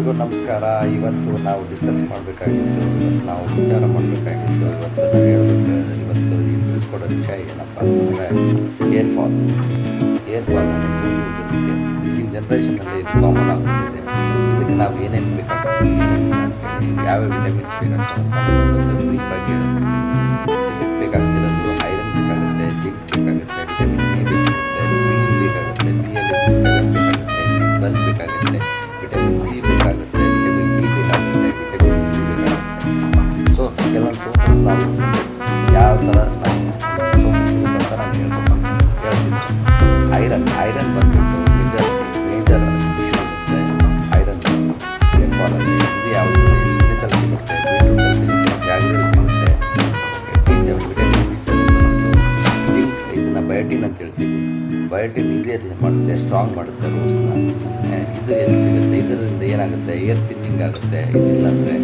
ಎಲ್ರಿಗೂ ನಮಸ್ಕಾರ. ಇವತ್ತು ನಾವು ಡಿಸ್ಕಸ್ ಮಾಡಬೇಕಾಗಿತ್ತು, ನಾವು ವಿಚಾರ ಮಾಡಬೇಕಾಗಿತ್ತು, ಇವತ್ತು ತಿಳಿಸ್ಕೊಡೋ ವಿಷಯ ಏನಪ್ಪ ಅಂತಂದರೆ ಏರ್ ಫಾಲ್ ಕೂಗುವುದಕ್ಕೆ ಈಗಿನ ಜನ್ರೇಷನಲ್ಲಿ ಇದು ಕಾಮನ್ ಆಗ್ಬಿಟ್ಟಿದೆ. ಇದಕ್ಕೆ ನಾವು ಏನೇನು ಬೇಕಾಗ್ತದೆ, ಯಾವ ವಿಟಮಿನ್ಸ್ ಬೇಕಾಗ್ತದೆ ಅಂತ ಬ್ರೀಫಾಗಿ ಹೇಳ್ಬಿಡ್ತೀವಿ. ಇದಕ್ಕೆ ಬೇಕಾಗ್ತಿರೋದು ಐರನ್ ಬೇಕಾಗುತ್ತೆ, ಜಿಂಕ್ ಬೇಕಾಗುತ್ತೆ, ವಿಟಮಿನ್ ಎ ಬೇಕಾಗುತ್ತೆ, ಬಿ ಬೇಕಾಗುತ್ತೆ, B11 ಬೇಕಾಗುತ್ತೆ, B12 ಬೇಕಾಗುತ್ತೆ, ವಿಟಮಿನ್ ಸಿ ಬೇಕಾಗುತ್ತೆ, ವಿಟಮಿನ್ ಡಿ ಬೇಕಾಗುತ್ತೆ, ವಿಟಮಿನ್ ಇ ಬೇಕಾಗುತ್ತೆ. ಸೊ ಕೆಲವೊಂದು ಸೋರ್ಸಸ್ ನಾವು ಯಾವ ಥರ ನಾವು ಸೋರ್ಸಸ್ ಸಿಗುತ್ತೆ ಅಂತ ನಾನು ಹೇಳ್ತೀನಿ. ಐರನ್ ಬಂದ್ಬಿಟ್ಟು ಮೇಜರ್ ಇಶ್ಯೂ ಆಗುತ್ತೆ. ಐರನ್ ಏರ್ ಫಾಲಲ್ಲಿ ಇದು ಯಾವುದು ಸ್ಪಿರಿಚಲ್ಲಿ ಸಿಗುತ್ತೆ, ಬೀಟ್ರೂಟಲ್ಲಿ ಸಿಗುತ್ತೆ, ಜಾಗರಿಯಲ್ಲಿ ಸಿಗುತ್ತೆ. B7 ವಿಟಮಿನ್ B7 ಬಂದ್ಬಿಟ್ಟು ಜಿಂಕ್, ಇದನ್ನು ಬಯೋಟಿನ್ ಅಂತ ಹೇಳ್ತೀವಿ. ಬಯೋಟಿನ್ ಏನು ಮಾಡುತ್ತೆ, ಸ್ಟ್ರಾಂಗ್ ಮಾಡುತ್ತೆ ರೂಟ್ಸ್ನ. ಇದು ಎಲ್ಲಿ ಸಿಗುತ್ತೆ, ಇದರಿಂದ ಏನಾಗುತ್ತೆ, ಏರ್ ಥಿನ್ನಿಂಗ್ ಆಗುತ್ತೆ. ಇದಿಲ್ಲ ಅಂದರೆ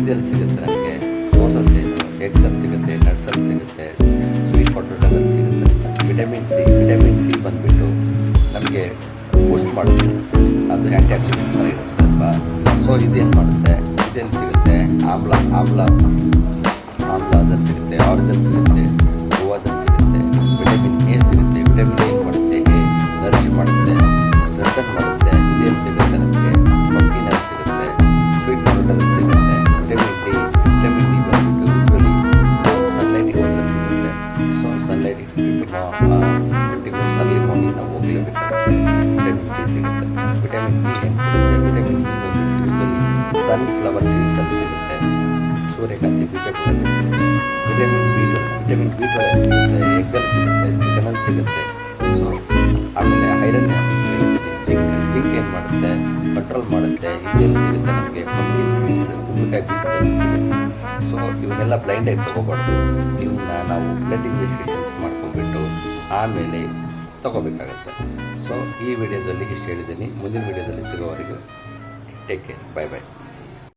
ಇದೆಲ್ಲಿ ಸಿಗುತ್ತೆ, ನಮಗೆ ಸೋರ್ಸಸ್ ಏನು, ಎಗ್ಸಲ್ಲಿ ಸಿಗುತ್ತೆ, ನಟ್ಸಲ್ಲಿ ಸಿಗುತ್ತೆ, ಸ್ವೀಟ್ ಪೊಟೊಟೊದಲ್ಲಿ ಸಿಗುತ್ತೆ. ವಿಟಮಿನ್ ಸಿ ಬಂದುಬಿಟ್ಟು ನಮಗೆ ಬೂಸ್ಟ್ ಮಾಡುತ್ತೆ, ಅದು ಆ್ಯಂಟಿ ಆಕ್ಸಿಡೆಂಟ್ ಥರ ಇರುತ್ತೆ ಅಲ್ವಾ. ಸೊ ಇದೇನು ಮಾಡುತ್ತೆ, ಇದೆಲ್ಲಿ ಸಿಗುತ್ತೆ, ಆಮ್ಲದಲ್ಲಿ ಸಿಗುತ್ತೆ, ಆರೆಂಜಲ್ಲಿ ಸಿಗುತ್ತೆ, ಗೋವಾದಲ್ಲಿ ಸಿಗುತ್ತೆ. ವಿಟಮಿನ್ ಎ ಸಿಗುತ್ತೆ. ವಿಟಮಿನ್ ಏನು ಮಾಡುತ್ತೆ, ನರಿಶ್ ಮಾಡುತ್ತೆ, ಸ್ಟ್ರೆಂಥನ್ ಮಾಡುತ್ತೆ. ಇದೇನು ಸಿಗುತ್ತೆ, ನಮಗೆ ಪಂಪಿನಲ್ಲಿ ಸಿಗುತ್ತೆ, ಸ್ವೀಟ್ ಪೊಟೊಟೊದಲ್ಲಿ ಸಿಗುತ್ತೆ. ವಿಟಮಿನ್ ಡಿ ಬಂದುಬಿಟ್ಟು ಯೂಶ್ವಲಿ ನಾವು ಸನ್ಲೈಟಿಗೆ ಹೋದರೆ ಸಿಗುತ್ತೆ. ಸೊ ಸನ್ಲೈಟಿಗೆ 20 ಮಿನಿಟ್ಸ್ ಅರ್ಲಿ ಮಾರ್ನಿಂಗ್ ನಾವು ಹೋಗಲೇಬೇಕಾಗುತ್ತೆ. ವಿಟಮಿನ್ ಡಿ ಸಿಗುತ್ತೆ. ವಿಟಮಿನ್ ಇ ಏನು ಸಿಗುತ್ತೆ, ವಿಟಮಿನ್ ಇ ಬಂದುಬಿಟ್ಟು ಯೂಶ್ವಲಿ ಸನ್ಫ್ಲವರ್ ಸೀಡ್ಸಲ್ಲಿ ಸಿಗುತ್ತೆ, ಸೂರ್ಯಕಾಂತಿ ಬೀಜಗಳಲ್ಲಿ ಸಿಗುತ್ತೆ. ವಿಟಮಿನ್ ಬಿ12 ಸಿಗುತ್ತೆ, ಎಗ್ಗಲ್ಲಿ ಸಿಗುತ್ತೆ, ಚಿಕನಲ್ಲಿ ಸಿಗುತ್ತೆ. ಸೊ ಆಮೇಲೆ ಐರನ್ ಹೇಳಿದ್ದೀನಿ. ಜಿಂಕ್ ಏನು ಮಾಡುತ್ತೆ, ಕಂಟ್ರೋಲ್ ಮಾಡುತ್ತೆ. ಇದೆಲ್ಲಿ ಸಿಗುತ್ತೆ, ನಮಗೆ ಪಂಪ್ಕಿನ್ ಸೀಡ್ಸ್, ಕುಂಬಳಕಾಯಿ ಬೀಜದಲ್ಲಿ ಸಿಗುತ್ತೆ. ಸೊ ಇವನ್ನೆಲ್ಲ ಬ್ಲೈಂಡಾಗಿ ತೊಗೋಬಾರ್ದು. ಇವನ್ನ ನಾವು ಬ್ಲಡ್ ಇನ್ವೆಸ್ಟಿಗೇಷನ್ಸ್ ಮಾಡ್ಕೊಂಡ್ಬಿಟ್ಟು ಆಮೇಲೆ ತೊಗೋಬೇಕಾಗತ್ತೆ. ಸೊ ಈ ವಿಡಿಯೋದಲ್ಲಿ ಇಷ್ಟು ಹೇಳಿದ್ದೀನಿ. ಮುಂದಿನ ವಿಡಿಯೋದಲ್ಲಿ ಸಿಗೋವರೆಗೂ ಟೇಕ್ ಕೇರ್, ಬಾಯ್.